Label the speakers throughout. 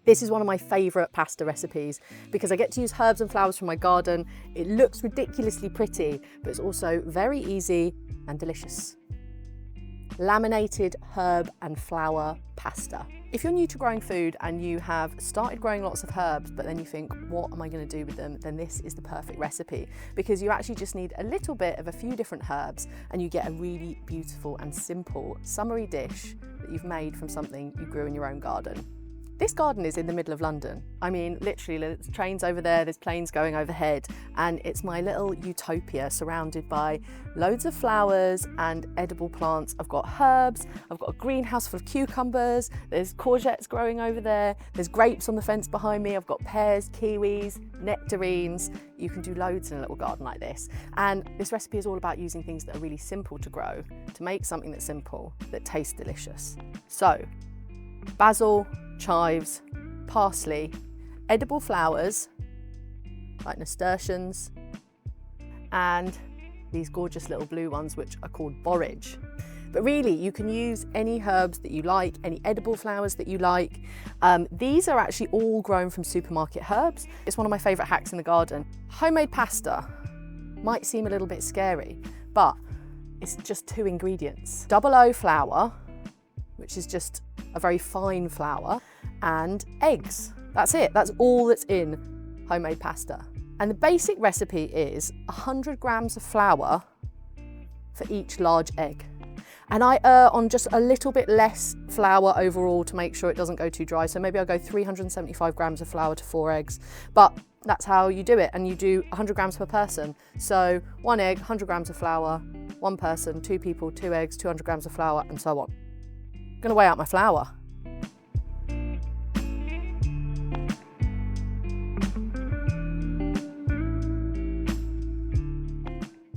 Speaker 1: This is one of my favourite pasta recipes because I get to use herbs and flowers from my garden. It looks ridiculously pretty, but it's also very easy and delicious. Laminated herb and flower pasta. If you're new to growing food and you have started growing lots of herbs, but then you think, what am I going to do with them? Then this is the perfect recipe because you actually just need a little bit of a few different herbs and you get a really beautiful and simple summery dish that you've made from something you grew in your own garden. This garden is in the middle of London. I mean, literally, there's trains over there, there's planes going overhead, and it's my little utopia surrounded by loads of flowers and edible plants. I've got herbs, I've got a greenhouse full of cucumbers, there's courgettes growing over there, there's grapes on the fence behind me, I've got pears, kiwis, nectarines. You can do loads in a little garden like this. And this recipe is all about using things that are really simple to grow, to make something that's simple, that tastes delicious. So, basil, chives, parsley, edible flowers like nasturtiums, and these gorgeous little blue ones which are called borage. But really you can use any herbs that you like, any edible flowers that you like. These are actually all grown from supermarket herbs. It's one of my favourite hacks in the garden. Homemade pasta might seem a little bit scary, but it's just 2 ingredients. Double O flour, which is just a very fine flour, and eggs. That's it, that's all that's in homemade pasta. And the basic recipe is 100 grams of flour for each large egg. And I err on just a little bit less flour overall to make sure it doesn't go too dry. So maybe I'll go 375 grams of flour to 4 eggs, but that's how you do it. And you do 100 grams per person. So 1 egg, 100 grams of flour, 1 person, 2 people, 2 eggs, 200 grams of flour, and so on. I'm gonna weigh out my flour.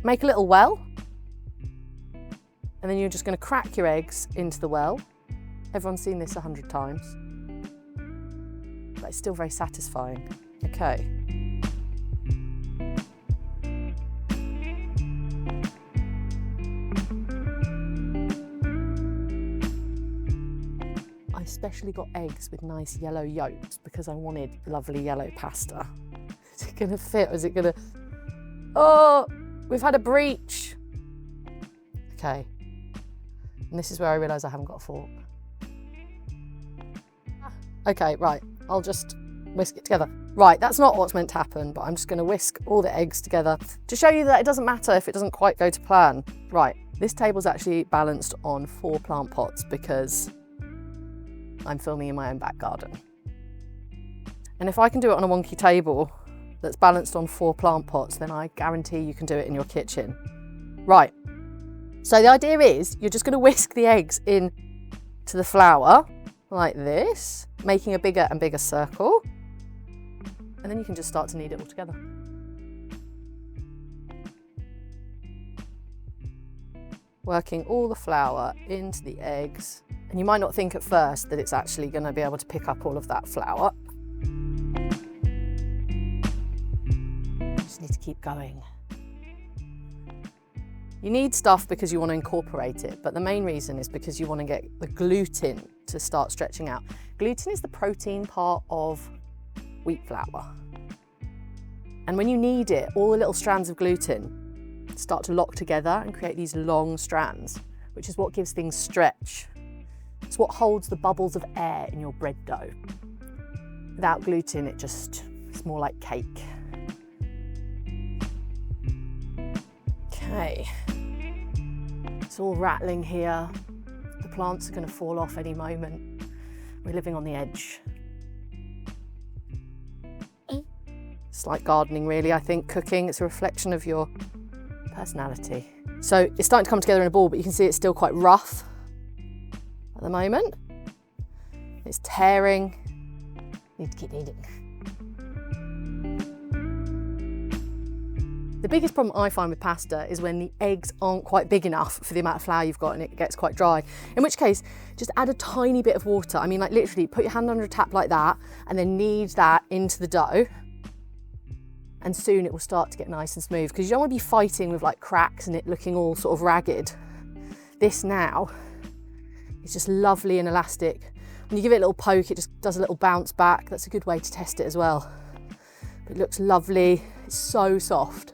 Speaker 1: Make a little well, and then you're just going to crack your eggs into the well. Everyone's seen this 100 times, but it's still very satisfying. Okay. I especially got eggs with nice yellow yolks because I wanted lovely yellow pasta. Is it going to fit or is it going to... Oh! We've had a breach. Okay. And this is where I realise I haven't got a fork. Okay, right. I'll just whisk it together. Right, that's not what's meant to happen, but I'm just going to whisk all the eggs together to show you that it doesn't matter if it doesn't quite go to plan. Right, this table's actually balanced on 4 plant pots because I'm filming in my own back garden. And if I can do it on a wonky table that's balanced on 4 plant pots, then I guarantee you can do it in your kitchen. Right, so the idea is you're just going to whisk the eggs in to the flour like this, making a bigger and bigger circle, and then you can just start to knead it all together. Working all the flour into the eggs, and you might not think at first that it's actually going to be able to pick up all of that flour. Need to keep going. You need stuff because you want to incorporate it, but the main reason is because you want to get the gluten to start stretching out. Gluten is the protein part of wheat flour. And when you knead it, all the little strands of gluten start to lock together and create these long strands, which is what gives things stretch. It's what holds the bubbles of air in your bread dough. Without gluten, it's more like cake. Okay, it's all rattling here. The plants are going to fall off any moment. We're living on the edge. It's like gardening really, I think, cooking. It's a reflection of your personality. So it's starting to come together in a ball, but you can see it's still quite rough at the moment. It's tearing. Need to keep kneading. The biggest problem I find with pasta is when the eggs aren't quite big enough for the amount of flour you've got and it gets quite dry. In which case, just add a tiny bit of water. I mean, like literally put your hand under a tap like that and then knead that into the dough. And soon it will start to get nice and smooth because you don't want to be fighting with like cracks and it looking all sort of ragged. This now is just lovely and elastic When you give it a little poke, it just does a little bounce back. That's a good way to test it as well. It looks lovely, it's so soft.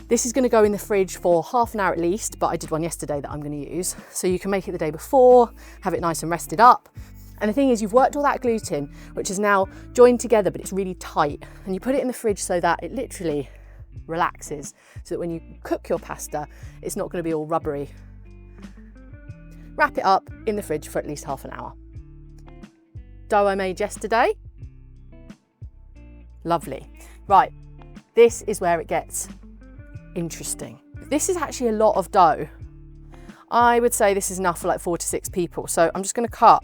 Speaker 1: This is going to go in the fridge for half an hour at least, but I did one yesterday that I'm going to use. So you can make it the day before, have it nice and rested up. And the thing is, you've worked all that gluten, which is now joined together, but it's really tight. And you put it in the fridge so that it literally relaxes, so that when you cook your pasta, it's not going to be all rubbery. Wrap it up in the fridge for at least half an hour. Dough I made yesterday. Lovely. Right, this is where it gets interesting. This is actually a lot of dough. I would say this is enough for like 4 to 6 people. So I'm just going to cut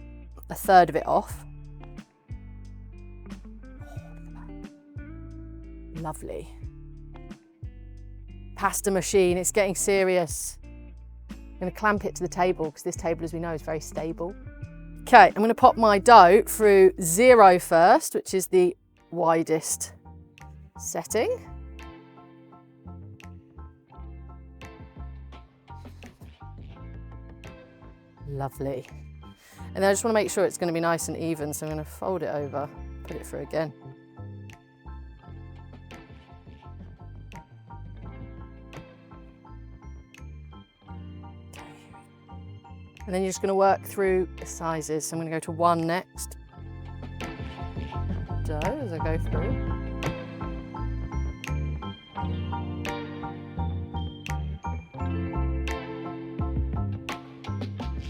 Speaker 1: a third of it off. Lovely. Pasta machine, it's getting serious. I'm going to clamp it to the table because this table, as we know, is very stable. Okay, I'm going to pop my dough through 0 first, which is the widest setting. Lovely. And then I just want to make sure it's going to be nice and even, so I'm going to fold it over, put it through again. And then you're just going to work through the sizes. So I'm going to go to 1 next. Dough as I go through.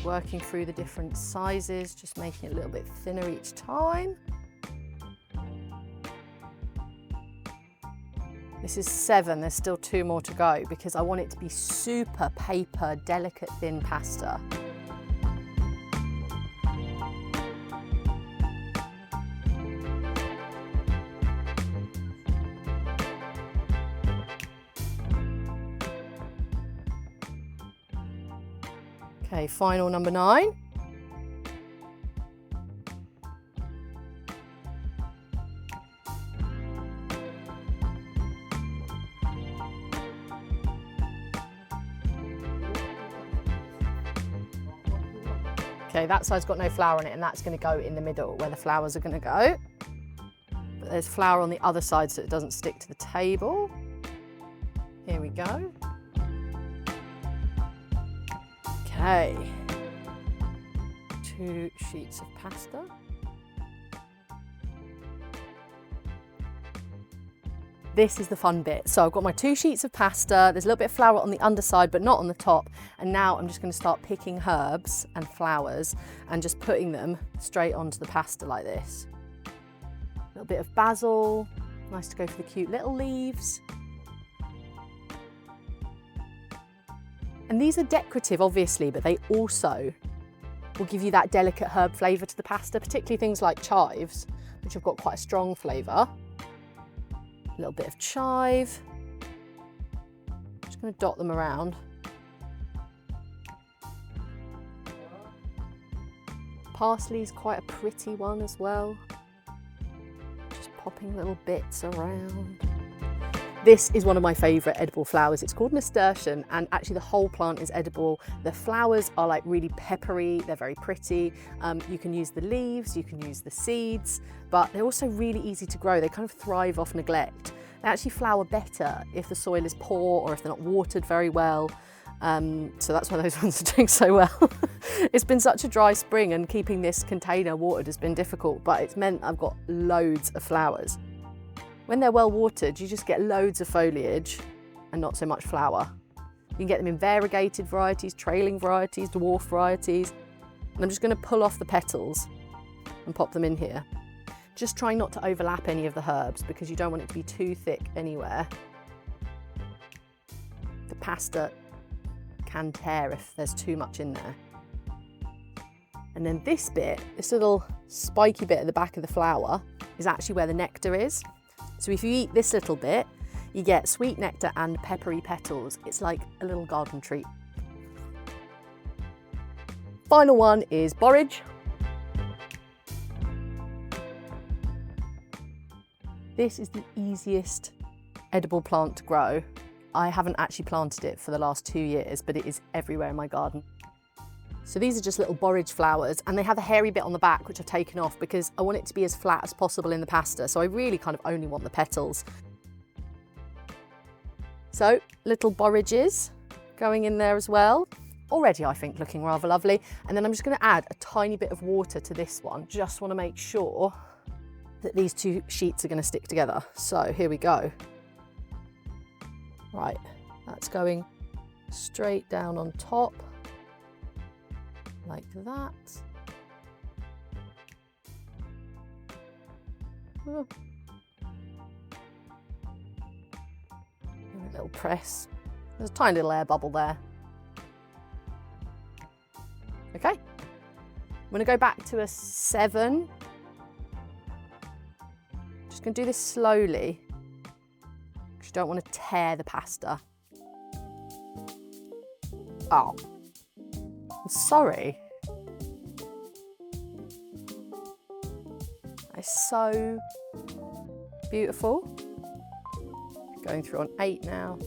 Speaker 1: Working through the different sizes, just making it a little bit thinner each time. This is 7, there's still 2 more to go because I want it to be super paper, delicate, thin pasta. Okay, final number 9. Okay, that side's got no flour on it, and that's going to go in the middle where the flowers are going to go. But there's flour on the other side so it doesn't stick to the table. Here we go. Okay, 2 sheets of pasta. This is the fun bit. So I've got my 2 sheets of pasta, there's a little bit of flour on the underside but not on the top, and now I'm just going to start picking herbs and flowers and just putting them straight onto the pasta like this. A little bit of basil, nice to go for the cute little leaves. And these are decorative, obviously, but they also will give you that delicate herb flavour to the pasta, particularly things like chives, which have got quite a strong flavour. A little bit of chive. Just going to dot them around. Parsley is quite a pretty one as well. Just popping little bits around. This is one of my favourite edible flowers. It's called nasturtium, and actually the whole plant is edible. The flowers are like really peppery, they're very pretty. You can use the leaves, you can use the seeds, but they're also really easy to grow. They kind of thrive off neglect. They actually flower better if the soil is poor or if they're not watered very well. So that's why those ones are doing so well. It's been such a dry spring, and keeping this container watered has been difficult, but it's meant I've got loads of flowers. When they're well watered, you just get loads of foliage and not so much flower. You can get them in variegated varieties, trailing varieties, dwarf varieties. And I'm just going to pull off the petals and pop them in here. Just trying not to overlap any of the herbs because you don't want it to be too thick anywhere. The pasta can tear if there's too much in there. And then this bit, this little spiky bit at the back of the flower, is actually where the nectar is. So if you eat this little bit, you get sweet nectar and peppery petals. It's like a little garden treat. Final one is borage. This is the easiest edible plant to grow. I haven't actually planted it for the last 2 years, but it is everywhere in my garden. So these are just little borage flowers, and they have a hairy bit on the back, which I've taken off because I want it to be as flat as possible in the pasta. So I really kind of only want the petals. So little borages going in there as well. Already, I think, looking rather lovely. And then I'm just going to add a tiny bit of water to this one. Just want to make sure that these two sheets are going to stick together. So here we go. Right, that's going straight down on top, like that. Oh. A little press. There's a tiny little air bubble there. Okay, I'm going to go back to a 7. Just going to do this slowly because you don't want to tear the pasta. Oh, I'm sorry. It's so beautiful. Going through on 8 now.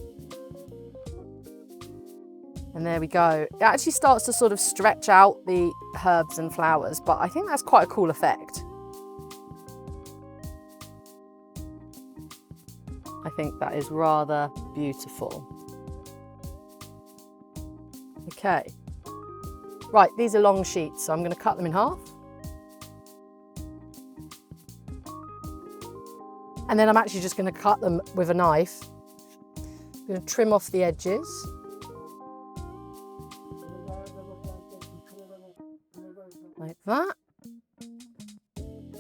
Speaker 1: And there we go. It actually starts to sort of stretch out the herbs and flowers, but I think that's quite a cool effect. I think that is rather beautiful. Okay. Right, these are long sheets, so I'm going to cut them in half. And then I'm actually just going to cut them with a knife. I'm going to trim off the edges. Like that.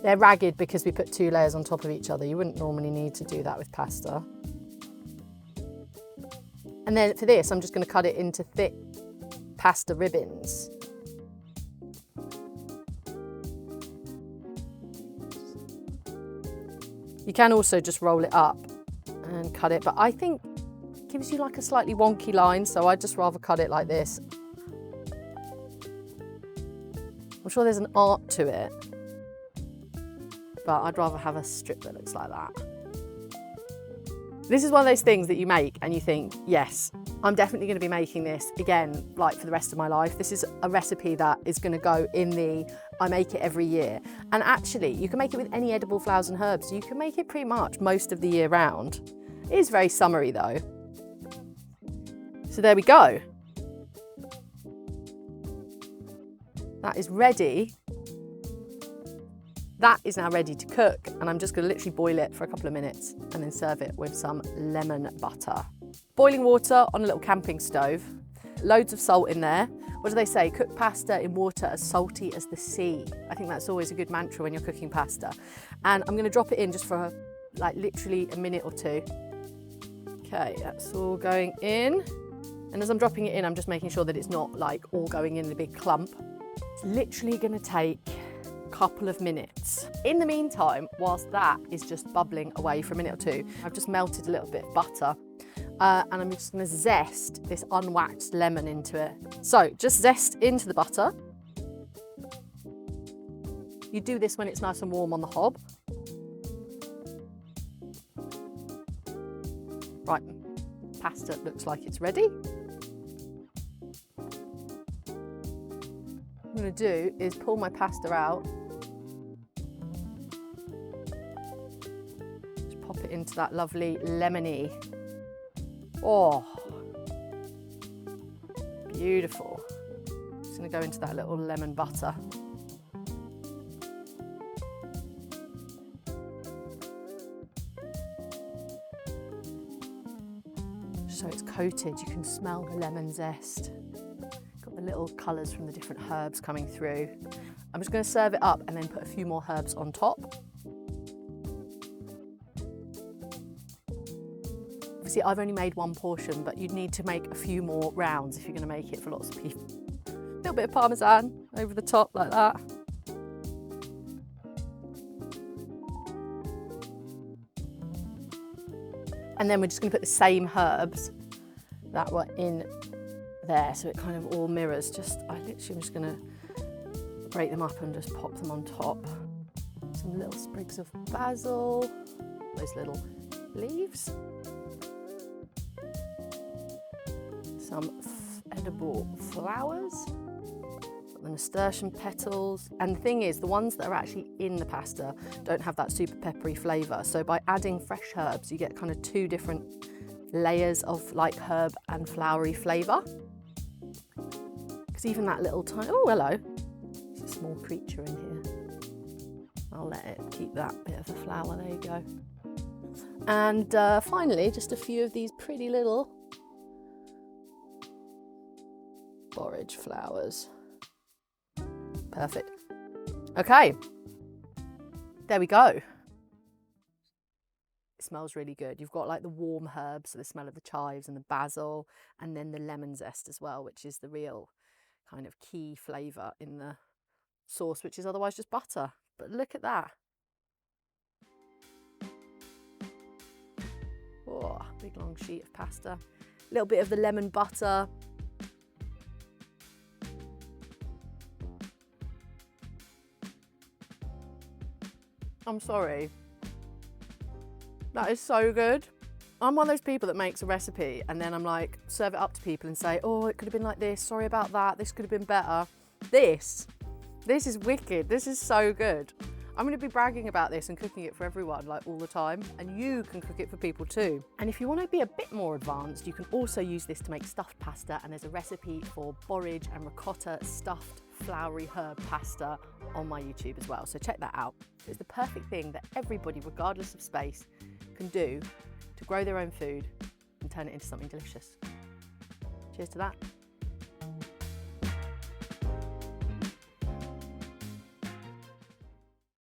Speaker 1: They're ragged because we put 2 layers on top of each other. You wouldn't normally need to do that with pasta. And then for this, I'm just going to cut it into thick pasta ribbons. You can also just roll it up and cut it, but I think it gives you like a slightly wonky line, so I'd just rather cut it like this. I'm sure there's an art to it, but I'd rather have a strip that looks like that. This is one of those things that you make and you think, yes, I'm definitely going to be making this again, like for the rest of my life. This is a recipe that is going to go in the I make it every year. And actually, you can make it with any edible flowers and herbs. You can make it pretty much most of the year round. It is very summery though. So there we go. That is ready. That is now ready to cook, and I'm just going to literally boil it for a couple of minutes and then serve it with some lemon butter. Boiling water on a little camping stove, loads of salt in there. What do they say? Cook pasta in water as salty as the sea. I think that's always a good mantra when you're cooking pasta. And I'm going to drop it in just for like literally a minute or 2. Okay, that's all going in. And as I'm dropping it in, I'm just making sure that it's not like all going in a big clump. It's literally going to take couple of minutes. In the meantime, whilst that is just bubbling away for a minute or 2, I've just melted a little bit of butter and I'm just going to zest this unwaxed lemon into it. So just zest into the butter. You do this when it's nice and warm on the hob. Right, pasta looks like it's ready. What I'm going to do is pull my pasta out, just pop it into that lovely lemony. Oh, beautiful. Just going to go into that little lemon butter. So it's coated, you can smell the lemon zest. The little colours from the different herbs coming through. I'm just going to serve it up and then put a few more herbs on top. Obviously, I've only made 1 portion, but you'd need to make a few more rounds if you're going to make it for lots of people. A little bit of parmesan over the top like that. And then we're just going to put the same herbs that were in there, so it kind of all mirrors. I literally am just going to break them up and just pop them on top. Some little sprigs of basil, those little leaves, some edible flowers, the nasturtium petals. And the thing is, the ones that are actually in the pasta don't have that super peppery flavour. So by adding fresh herbs, you get kind of two different layers of like herb and flowery flavour. Because even that little tiny, oh hello, there's a small creature in here. I'll let it keep that bit of a flower, there you go. And finally, just a few of these pretty little borage flowers. Perfect. Okay, there we go. It smells really good. You've got like the warm herbs, so the smell of the chives and the basil, and then the lemon zest as well, which is the real kind of key flavour in the sauce, which is otherwise just butter. But look at that. Oh, big long sheet of pasta. A little bit of the lemon butter. I'm sorry. That is so good. I'm one of those people that makes a recipe and then I'm like, serve it up to people and say, oh, it could have been like this. Sorry about that. This could have been better. This is wicked. This is so good. I'm going to be bragging about this and cooking it for everyone like all the time, and you can cook it for people too. And if you want to be a bit more advanced, you can also use this to make stuffed pasta, and there's a recipe for borage and ricotta stuffed floury herb pasta on my YouTube as well, so check that out. It's the perfect thing that everybody, regardless of space, can do to grow their own food and turn it into something delicious. Cheers to that.